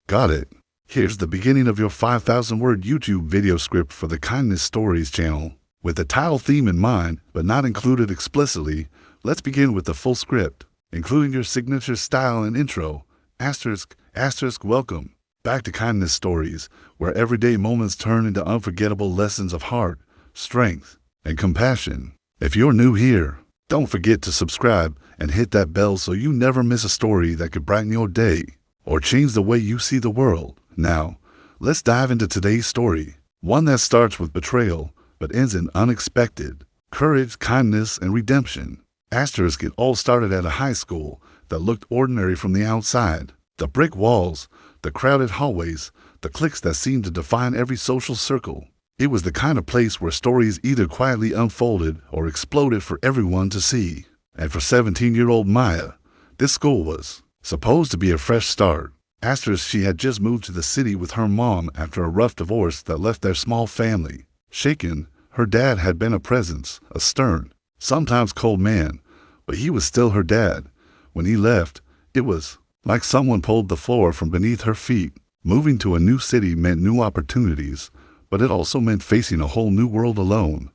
Got it. Here's the beginning of your 5,000-word YouTube video script for the Kindness Stories channel. With the title theme in mind, but not included explicitly, let's begin with the full script, including your signature style and intro. Welcome back to Kindness Stories, where everyday moments turn into unforgettable lessons of heart, strength, and compassion. If you're new here, don't forget to subscribe and hit that bell so you never miss a story that could brighten your day or change the way you see the world. Now, let's dive into today's story, one that starts with betrayal but ends in unexpected courage, kindness, and redemption. It all started at a high school that looked ordinary from the outside. The brick walls, the crowded hallways, the cliques that seemed to define every social circle. It was the kind of place where stories either quietly unfolded or exploded for everyone to see. And for 17-year-old Maya, this school was supposed to be a fresh start. She had just moved to the city with her mom after a rough divorce that left their small family shaken. Her dad had been a presence, a stern, sometimes cold man, but he was still her dad. When he left, it was like someone pulled the floor from beneath her feet. Moving to a new city meant new opportunities, but it also meant facing a whole new world alone.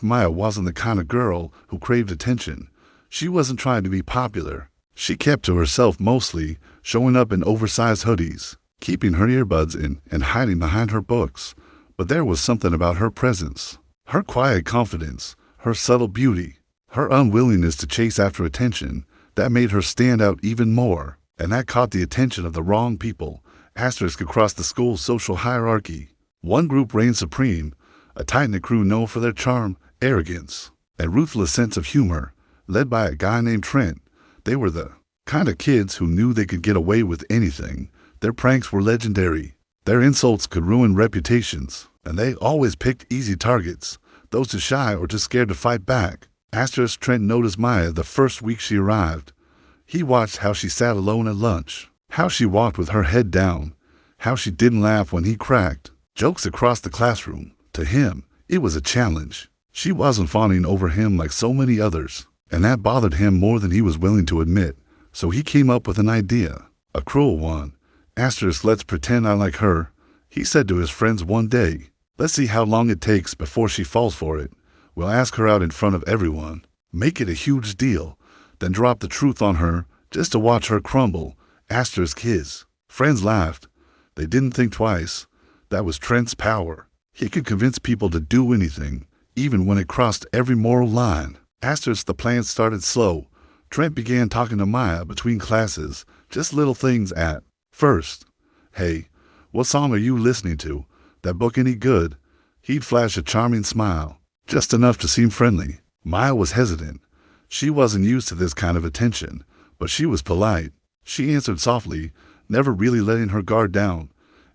Maya wasn't the kind of girl who craved attention. She wasn't trying to be popular. She kept to herself mostly, showing up in oversized hoodies, keeping her earbuds in, and hiding behind her books. But there was something about her presence, her quiet confidence, her subtle beauty, her unwillingness to chase after attention, that made her stand out even more. And that caught the attention of the wrong people. Across the school's social hierarchy, one group reigned supreme, a tight-knit crew known for their charm, arrogance, and ruthless sense of humor, led by a guy named Trent. They were the kind of kids who knew they could get away with anything. Their pranks were legendary. Their insults could ruin reputations, and they always picked easy targets, those too shy or too scared to fight back. Trent noticed Maya the first week she arrived. He watched how she sat alone at lunch, how she walked with her head down, how she didn't laugh when he cracked jokes across the classroom. To him, it was a challenge. She wasn't fawning over him like so many others, and that bothered him more than he was willing to admit. So he came up with an idea, a cruel one. Let's pretend I like her, he said to his friends one day. Let's see how long it takes before she falls for it. We'll ask her out in front of everyone, make it a huge deal, then drop the truth on her just to watch her crumble. His friends laughed. They didn't think twice. That was Trent's power. He could convince people to do anything, even when it crossed every moral line. The plan started slow. Trent began talking to Maya between classes, just little things at first. Hey, what song are you listening to? That book any good? He'd flash a charming smile, just enough to seem friendly. Maya was hesitant. She wasn't used to this kind of attention, but she was polite. She answered softly, never really letting her guard down.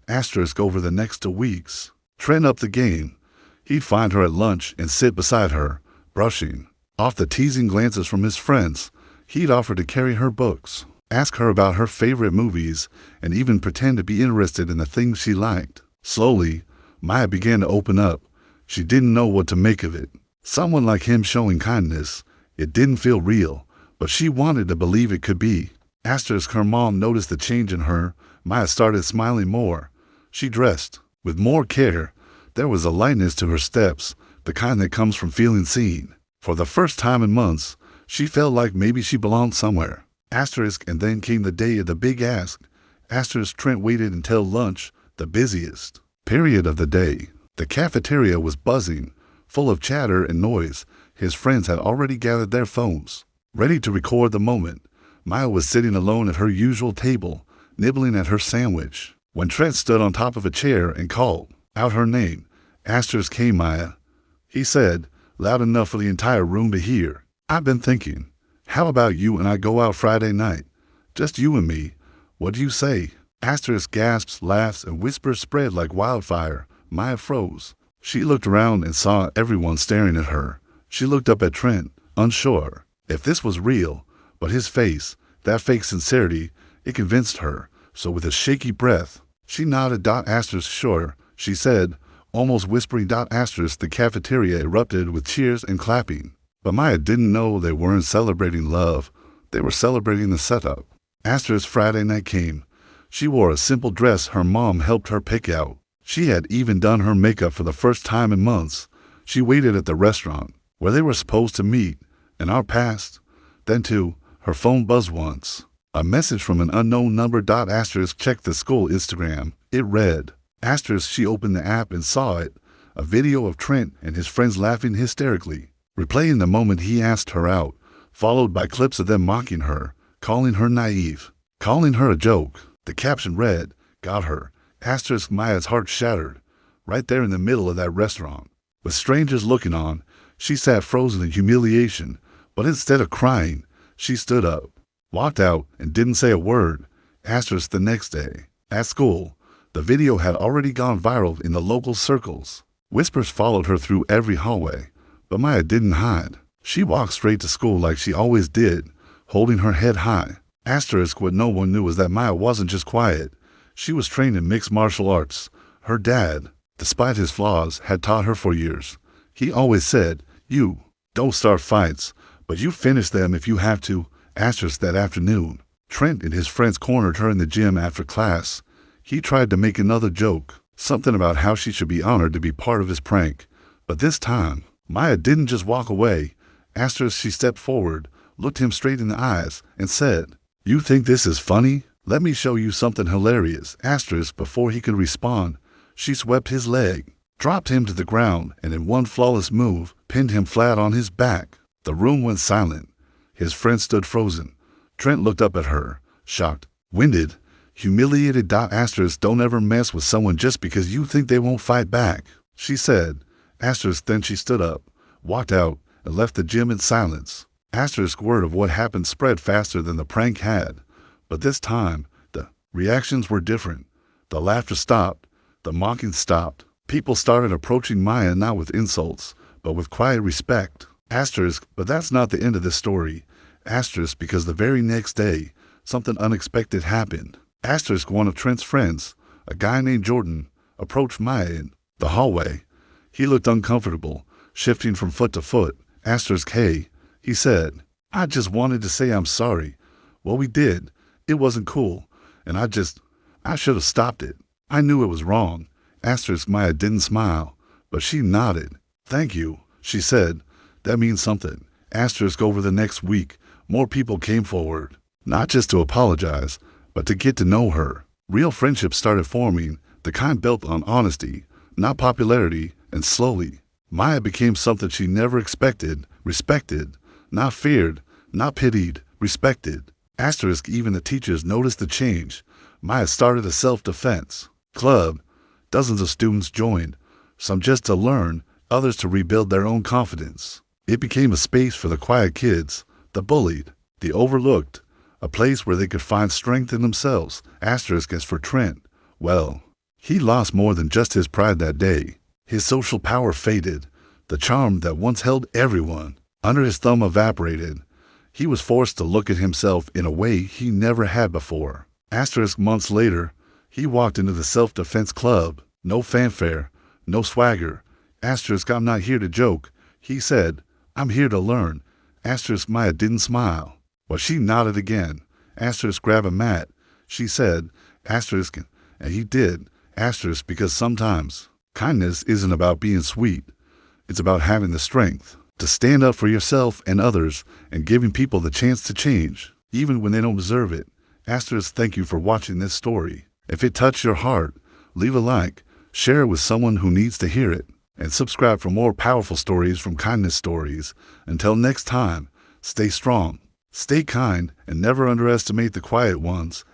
Over the next 2 weeks, Trent upped the game. He'd find her at lunch and sit beside her, brushing off the teasing glances from his friends. He'd offer to carry her books, ask her about her favorite movies, and even pretend to be interested in the things she liked. Slowly, Maya began to open up. She didn't know what to make of it. Someone like him showing kindness. It didn't feel real, but she wanted to believe it could be. Her mom noticed the change in her. Maya started smiling more. She dressed with more care. There was a lightness to her steps, the kind that comes from feeling seen. For the first time in months, she felt like maybe she belonged somewhere. And then came the day of the big ask. Trent waited until lunch, the busiest period of the day. The cafeteria was buzzing, full of chatter and noise. His friends had already gathered their phones, ready to record the moment. Maya was sitting alone at her usual table, nibbling at her sandwich, when Trent stood on top of a chair and called out her name. Came Maya, he said, loud enough for the entire room to hear. I've been thinking, how about you and I go out Friday night? Just you and me. What do you say? Gasps, laughs, and whispers spread like wildfire. Maya froze. She looked around and saw everyone staring at her. She looked up at Trent, unsure if this was real, but his face, that fake sincerity, it convinced her. So with a shaky breath, she nodded. Sure, she said, almost whispering. The cafeteria erupted with cheers and clapping. But Maya didn't know they weren't celebrating love. They were celebrating the setup. Friday night came. She wore a simple dress her mom helped her pick out. She had even done her makeup for the first time in months. She waited at the restaurant where they were supposed to meet, an hour passed. Then too, her phone buzzed once. A message from an unknown number. Checked the school Instagram. It read, she opened the app and saw it, a video of Trent and his friends laughing hysterically, replaying the moment he asked her out, followed by clips of them mocking her, calling her naive, calling her a joke. The caption read, got her. Maya's heart shattered. Right there in the middle of that restaurant, with strangers looking on, she sat frozen in humiliation, but instead of crying, she stood up, walked out, and didn't say a word. The next day, at school, the video had already gone viral in the local circles. Whispers followed her through every hallway, but Maya didn't hide. She walked straight to school like she always did, holding her head high. What no one knew was that Maya wasn't just quiet. She was trained in mixed martial arts. Her dad, despite his flaws, had taught her for years. He always said, you don't start fights, but you finish them if you have to. That afternoon, Trent and his friends cornered her in the gym after class. He tried to make another joke, something about how she should be honored to be part of his prank. But this time, Maya didn't just walk away. She stepped forward, looked him straight in the eyes, and said, you think this is funny? Let me show you something hilarious. Before he could respond, she swept his leg, dropped him to the ground, and in one flawless move, pinned him flat on his back. The room went silent. His friend stood frozen. Trent looked up at her, shocked, winded, humiliated. Don't ever mess with someone just because you think they won't fight back, she said. Then she stood up, walked out, and left the gym in silence. Word of what happened spread faster than the prank had. But this time, the reactions were different. The laughter stopped. The mocking stopped. People started approaching Maya not with insults, but with quiet respect. But that's not the end of the story. Because the very next day, something unexpected happened. One of Trent's friends, a guy named Jordan, approached Maya in the hallway. He looked uncomfortable, shifting from foot to foot. Hey, he said, I just wanted to say I'm sorry. What we did, it wasn't cool, and I should have stopped it. I knew it was wrong. Maya didn't smile, but she nodded. Thank you, she said. That means something. Over the next week, more people came forward, not just to apologize, but to get to know her. Real friendships started forming, the kind built on honesty, not popularity, and slowly, Maya became something she never expected, respected, not feared, not pitied, respected. Even the teachers noticed the change. Maya started a self-defense club. Dozens of students joined, some just to learn, others to rebuild their own confidence. It became a space for the quiet kids, the bullied, the overlooked, a place where they could find strength in themselves. As for Trent, well, he lost more than just his pride that day. His social power faded. The charm that once held everyone under his thumb evaporated. He was forced to look at himself in a way he never had before. Months later, he walked into the self-defense club. No fanfare, no swagger. I'm not here to joke, he said. I'm here to learn. Maya didn't smile, but she nodded again. Grab a mat, she said. And he did. Because sometimes kindness isn't about being sweet. It's about having the strength to stand up for yourself and others and giving people the chance to change, even when they don't deserve it. Thank you for watching this story. If it touched your heart, leave a like, share it with someone who needs to hear it, and subscribe for more powerful stories from Kindness Stories. Until next time, stay strong, stay kind, and never underestimate the quiet ones.